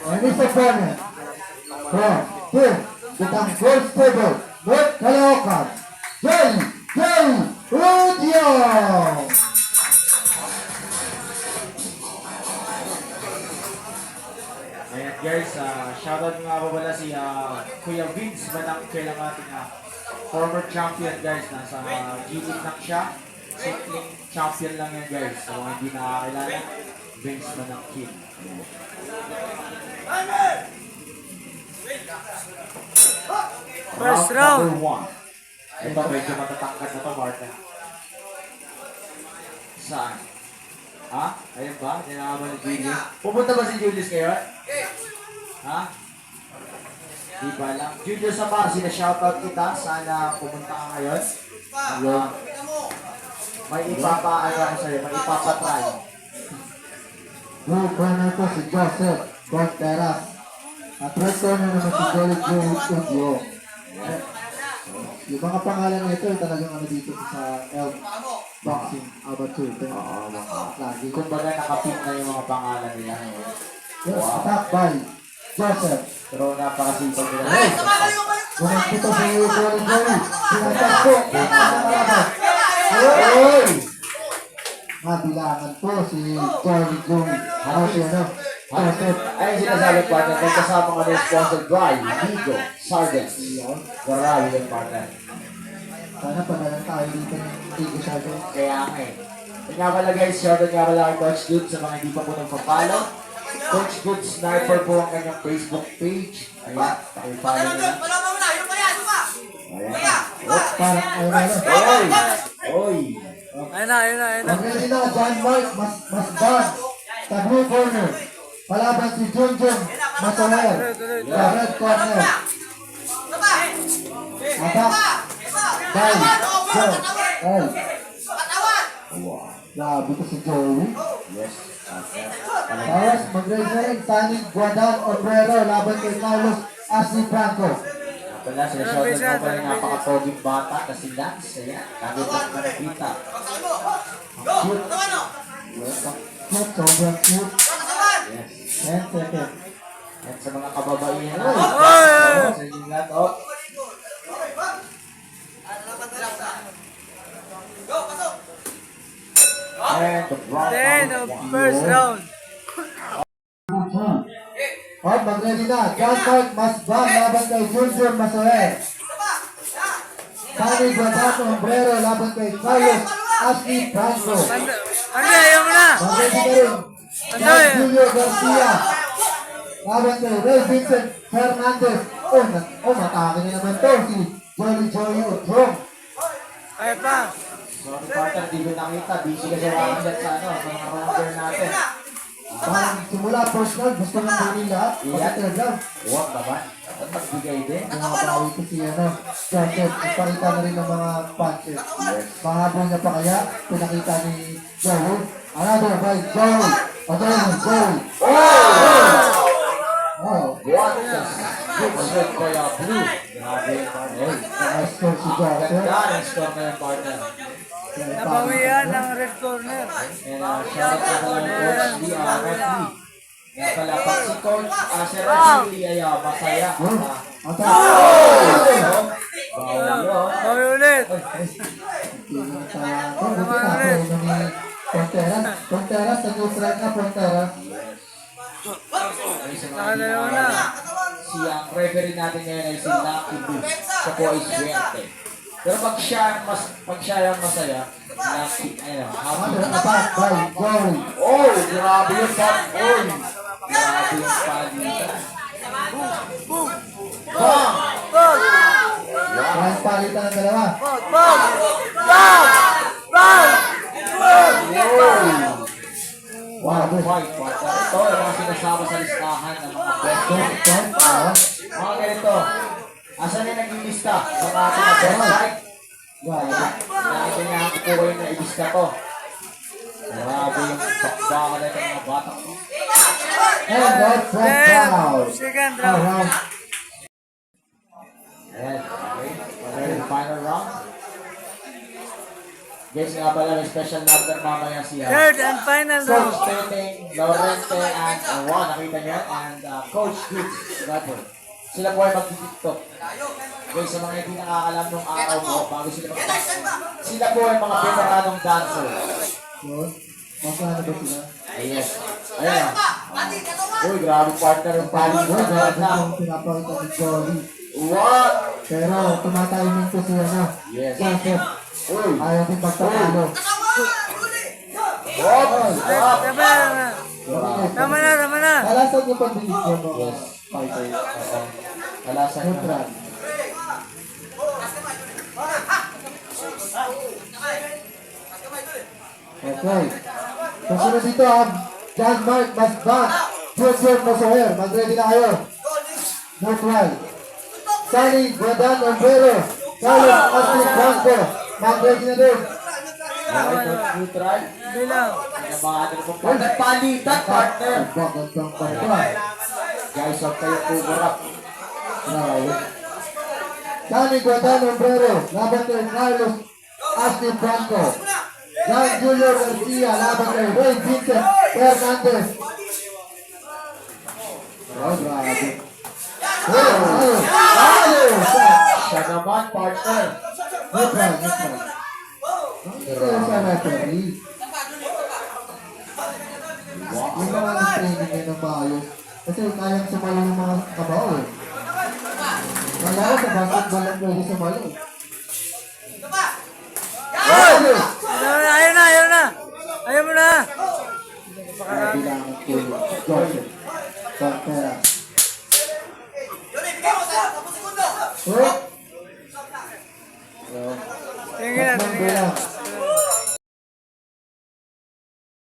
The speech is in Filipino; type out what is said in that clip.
And his opponent from Team Butang Gold Stable, North Caloocan, J. Rudio! Ayan guys, shoutout nga po pala si Kuya Vince Manangkel ang ating former champion guys. Nasa G-League lang siya. Cycling champion lang yan guys. Sa mga hindi nakakilala, Vince Manangkel. First round. Number 1. Ito medyo matatangkad na ito, Marta. Saan? Ha? Ayun ba? Dinakaba ni Julius. Pupunta ba si Julius kayo? Ha? Di ba lang? Julius Amar, sina-shoutout kita. Sana pumunta ka ngayon. May ipapaano ako sa'yo. May ipapatry. Blue corner po si Joseph Conteras. At red corner naman si Jolly Studio. Yung mga pangalan na ito, talagang ano dito sa Elk Boxing Amateur. Lagi. Kumbaga nakapit na yung mga pangalan nila. Yes, attack by Joseph. Pero napakasipag nila. Hey! Bumagpito sa iyo, Jolly. Sinatak po. Hey! Mabilangan po si Jolly Joey. Ano siya, no? Joseph. Ayun sinasabi partner, may kasama ka na sponsored by Vigo, Sargent. Garami yung partner. Sana padalang tayo dito ng Tigo Shadow. Kaya nga eh. Yung nga pala guys, shoutout nga pala kay Coach Dude sa mga hindi pa po nagpa-follow. Coach Dude Sniper po ang kanyang Facebook page. Ayan, pakipollow nila. Ayan. Oh, parang ayun. Oy! Oy! Ayun na. Magaling na, John Mark, Masban, sa blue corner. Palaban si Junjun Masoher, sa red corner. Attack by Joe. Ay, Wow. grabe ko si Joey. Yes. Tapos mag-raise na rin, Tani Guadan Obrero, laban kay Carlos Ashley Franco. Pala, sinashoutout mo pala yung napaka-poging bata kasi Lance. Ayan, lagi po nakikita. Ang cute. Cute, sobrang cute. Yes. 10 seconds. At sa mga kababaihan na. Oy! Sa inyo lahat, oh. And the Then, first round. Oh, mag-ready na. John Mark Masban, laban kay Junjun Masoher. Tani Guadan Obrero, laban kay Carlos Ashley Franco. Ayaw mo na. Mag-ready na rin. John Julio Garcia. Laban kay Ray Vincent Fernandez. Matake na naman to si Jolly Joey Utrong. Ay pa. Sorry partner, di ko nakita. Busy kasi ako dyan sa ano, sa mga rounder natin. Parang simula first round, gusto nang kunin lahat. Pagka third round, Huwag naman. At magbigay din. bumabawi ko si Joseph. Ipakita na rin ng mga punches. Mahabol niya pa kaya, pinakita ni Joey. Another by Joey. Again, Joey. Oh, What the good shot by Blue. Grabe yung partner. nice score si Joseph. Ganda ang score na yung partner. Nabawian ng red corner. And shout out na pala yung Coach Lee, referee. Nga pala, pag si Coach, si referee ay masaya. Attack. Bawal yun. Bawi ulit. Ponteras, sa neutral na Ponteras. Ay, sa mga Nakadalawa hindi na. nakakilala, si ang referee natin ngayon ay si Lucky Boo. Siya po ay swerte. Pero pag siya yung masaya, Lucky, ayun, happy. Attack by Joey. Oh, grabe yung pop. Oh, grabe yung palitan. Bang! Bog! Kahit palitan ng dalawa. Bog! Bog! Wow, fight, partner. Ito, yung mga sinasama sa listahan ng mga best. Mga ganito. Asan yung naging lista sa ating na best fight? Dahil niya ang kukuha yung naibista to. Grabe yung bakbaka na itong mga bata. And that's right Then, now. second round. Around. Ayan, okay. Final round. Guys, nga pala, may special number mamaya siya. Third and final round. Coach Peteng, Lorente, and Juan, nakita niyo? And Coach Goods, Gato. Sila po ay mag-tiktok. Guys, sa mga hindi nakakalam nung araw ko, bago sila mag-tiktok. Sila po ay mga veteranong dancer. Yun. Magkano ba sila? Yes. Ayan. Uy, grabe partner yung paling mo. Yun, grabe Na. yung pinapakita ni Joey. What? Pero tumatayiming ko siya na. Yes. Bakit? Uy. Ayaw din magtatalo. What? Stop. Tama na. Tama na. Kalasan niyo pag binigyan mo. Yes. Fighter. Oo. Kalasan Neutral. naman. Okay. Kasunod dito John Mark Masban. Joseph Masoher. Mag-ready na kayo. Neutral. Sunny Guadan Ombero. Carlos Ashley Franco. Mag-ready na din. Okay, neutral. Bilang. Yung mga ano po. Palitan, partner. Bagandang partner. Guys, huwag kayo pumurap. Right. Sunny Guadan Ombero. Laban kay Carlos Ashley Franco. John Julio Garcia. Laban kay Ray Vincent Fernandez. Oh, grabe. Siya naman, partner. Neutral. Ito sa referee. Yung mga nag-training nyo ng maayos. Kasi kayang sumalo ng mga kabao eh. Kaya ko sa basketball lang pwede sumalo. Ayaw na.